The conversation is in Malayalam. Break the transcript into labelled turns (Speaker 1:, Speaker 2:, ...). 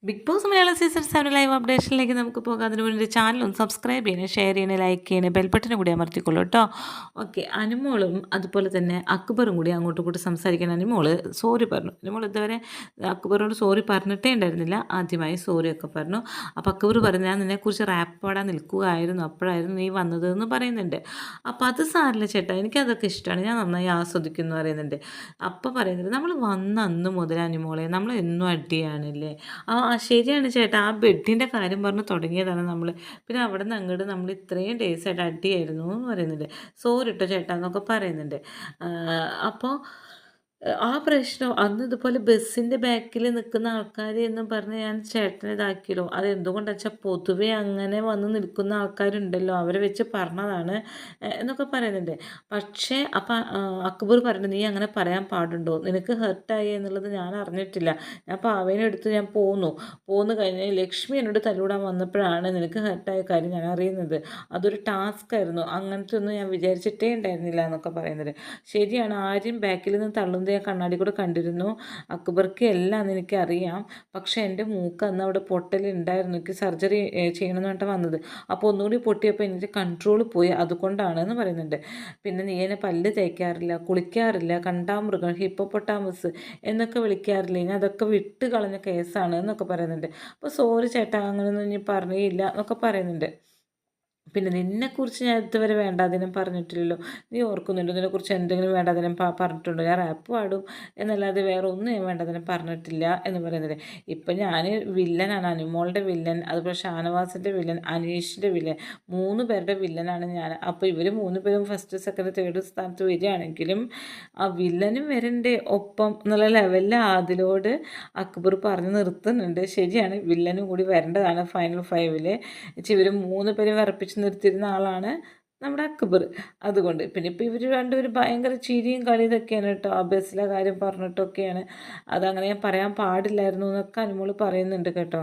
Speaker 1: Big Boss Malayalam season 7 live അപ്ഡേഷനിലേക്ക് നമുക്ക് പോകാം. അതിന് മുന്നേ ചാനലും സബ്സ്ക്രൈബ് ചെയ്യണേ, ഷെയർ ചെയ്യണേ, ലൈക്ക് ചെയ്യണേ, ബെൽബട്ടനും കൂടി അമർത്തിക്കൊള്ളൂ കേട്ടോ. ഓക്കെ, അനുമോളും അതുപോലെ തന്നെ അക്ബറും കൂടി അങ്ങോട്ടും ഇങ്ങോട്ടും സംസാരിക്കാൻ അനുമോള് സോറി പറഞ്ഞു. അനുമോൾ ഇതുവരെ അക്ബറിനോട് സോറി പറഞ്ഞിട്ടേ ഉണ്ടായിരുന്നില്ല, ആദ്യമായി സോറിയൊക്കെ പറഞ്ഞു. അപ്പോൾ അക്ബർ പറഞ്ഞു, ഞാൻ നിന്നെക്കുറിച്ച് റാപ്പ് പാടാൻ നിൽക്കുകയായിരുന്നു, അപ്പോഴായിരുന്നു നീ വന്നത് എന്ന് പറയുന്നുണ്ട്. അപ്പോൾ അത് സാരില്ല ചേട്ടാ, എനിക്കതൊക്കെ ഇഷ്ടമാണ്, ഞാൻ നന്നായി ആസ്വദിക്കുന്നു പറയുന്നുണ്ട്. അപ്പോൾ പറയുന്നത്, നമ്മൾ വന്ന അന്ന് മുതൽ അനുമോളെ നമ്മൾ എന്നും അടിയാണില്ലേ. ശരിയാണ് ചേട്ടാ. ആ ബെഡിൻ്റെ കാര്യം പറഞ്ഞ് തുടങ്ങിയതാണ് നമ്മൾ. പിന്നെ അവിടെ നിന്ന് അങ്ങോട്ട് നമ്മൾ ഇത്രയും ഡേയ്സായിട്ട് അടിയായിരുന്നു എന്ന് പറയുന്നുണ്ട്. സോറി കേട്ടോ ചേട്ടാ എന്നൊക്കെ പറയുന്നുണ്ട്. അപ്പോൾ ആ പ്രശ്നം അന്ന് ഇതുപോലെ ബസ്സിൻ്റെ ബാക്കിൽ നിൽക്കുന്ന ആൾക്കാർ എന്നും പറഞ്ഞ് ഞാൻ ചേട്ടനെ ഇതാക്കിയല്ലോ. അതെന്തുകൊണ്ടാ വെച്ചാൽ പൊതുവെ അങ്ങനെ വന്ന് നിൽക്കുന്ന ആൾക്കാരുണ്ടല്ലോ, അവരെ വെച്ച് പറഞ്ഞതാണ് എന്നൊക്കെ പറയുന്നുണ്ട്. പക്ഷേ അപ്പം അക്ബർ പറയുന്നത്, നീ അങ്ങനെ പറയാൻ പാടുണ്ടോ, നിനക്ക് ഹെർട്ടായി എന്നുള്ളത് ഞാൻ അറിഞ്ഞിട്ടില്ല, ഞാൻ പാവേനെ എടുത്ത് ഞാൻ പോന്നു കഴിഞ്ഞ് ലക്ഷ്മി എന്നോട് തല്ലൂടാൻ വന്നപ്പോഴാണ് നിനക്ക് ഹെർട്ടായ കാര്യം ഞാൻ അറിയുന്നത്. അതൊരു ടാസ്ക് ആയിരുന്നു, അങ്ങനത്തെ ഒന്നും ഞാൻ വിചാരിച്ചിട്ടേ ഉണ്ടായിരുന്നില്ല എന്നൊക്കെ പറയുന്നത്. ശരിയാണ്, ആരും ബാക്കിൽ നിന്ന് തള്ളുന്നത് ഞാൻ കണ്ണാടി കൂടെ കണ്ടിരുന്നു. അക്ബർക്ക് എല്ലാം എനിക്കറിയാം. പക്ഷേ എൻ്റെ മൂക്ക് അന്ന് അവിടെ പൊട്ടലുണ്ടായിരുന്നു, എനിക്ക് സർജറി ചെയ്യണമെന്ന് പറഞ്ഞിട്ട് വന്നത്. അപ്പോൾ ഒന്നുകൂടി പൊട്ടിയപ്പോൾ എനിക്ക് കൺട്രോൾ പോയി, അതുകൊണ്ടാണ് എന്ന് പറയുന്നുണ്ട്. പിന്നെ നീ എന്നെ പല്ല് തേക്കാറില്ല, കുളിക്കാറില്ല, കണ്ടാമൃഗം, ഹിപ്പോപ്പൊട്ടാമസ് എന്നൊക്കെ വിളിക്കാറില്ല, ഇനി അതൊക്കെ വിട്ട് കളഞ്ഞ കേസാണ് എന്നൊക്കെ പറയുന്നുണ്ട്. അപ്പോൾ സോറി ചേട്ടാ, അങ്ങനെയൊന്നും ഇനി പറഞ്ഞില്ല എന്നൊക്കെ പറയുന്നുണ്ട്. പിന്നെ നിന്നെക്കുറിച്ച് ഞാൻ ഇതുവരെ വേണ്ടാതിനും പറഞ്ഞിട്ടില്ലല്ലോ, നീ ഓർക്കുന്നുണ്ടോ, നിന്നെക്കുറിച്ച് എന്തെങ്കിലും വേണ്ടാതിനും പറഞ്ഞിട്ടുണ്ടോ, ഞാൻ റാപ്പ് പാടും എന്നല്ലാതെ വേറെ ഒന്നും ഞാൻ വേണ്ടാതിനും പറഞ്ഞിട്ടില്ല എന്ന് പറയുന്നത്. ഇപ്പം ഞാൻ വില്ലനാണ്, അനുമോളുടെ വില്ലൻ, അതുപോലെ ഷാനവാസിൻ്റെ വില്ലൻ, അനീഷിൻ്റെ വില്ലൻ, 3 പേരുടെ വില്ലനാണ് ഞാൻ. അപ്പോൾ ഇവർ 3 പേരും ഫസ്റ്റ് സെക്കൻഡ് തേർഡ് സ്ഥാനത്ത് വരികയാണെങ്കിലും ആ വില്ലനും വരൻ്റെ ഒപ്പം എന്നുള്ള ലെവലിൽ അതിലോട് അക്ബർ പറഞ്ഞു നിർത്തുന്നുണ്ട്. ശരിയാണ്, വില്ലനും കൂടി വരേണ്ടതാണ് ഫൈനൽ 5-ൽ. ഇവർ 3 പേരും വിറപ്പിച്ച് നിർത്തിയിരുന്ന ആളാണ് നമ്മുടെ അക്ബർ. അതുകൊണ്ട് പിന്നെ ഇപ്പോൾ ഇവർ രണ്ടുപേരും ഭയങ്കര ചിരിയും കളി ഇതൊക്കെയാണ് കേട്ടോ. ആ ബസ്സിലെ കാര്യം പറഞ്ഞിട്ടൊക്കെയാണ്. അതങ്ങനെ ഞാൻ പറയാൻ പാടില്ലായിരുന്നു എന്നൊക്കെ അനുമോൾ പറയുന്നുണ്ട് കേട്ടോ.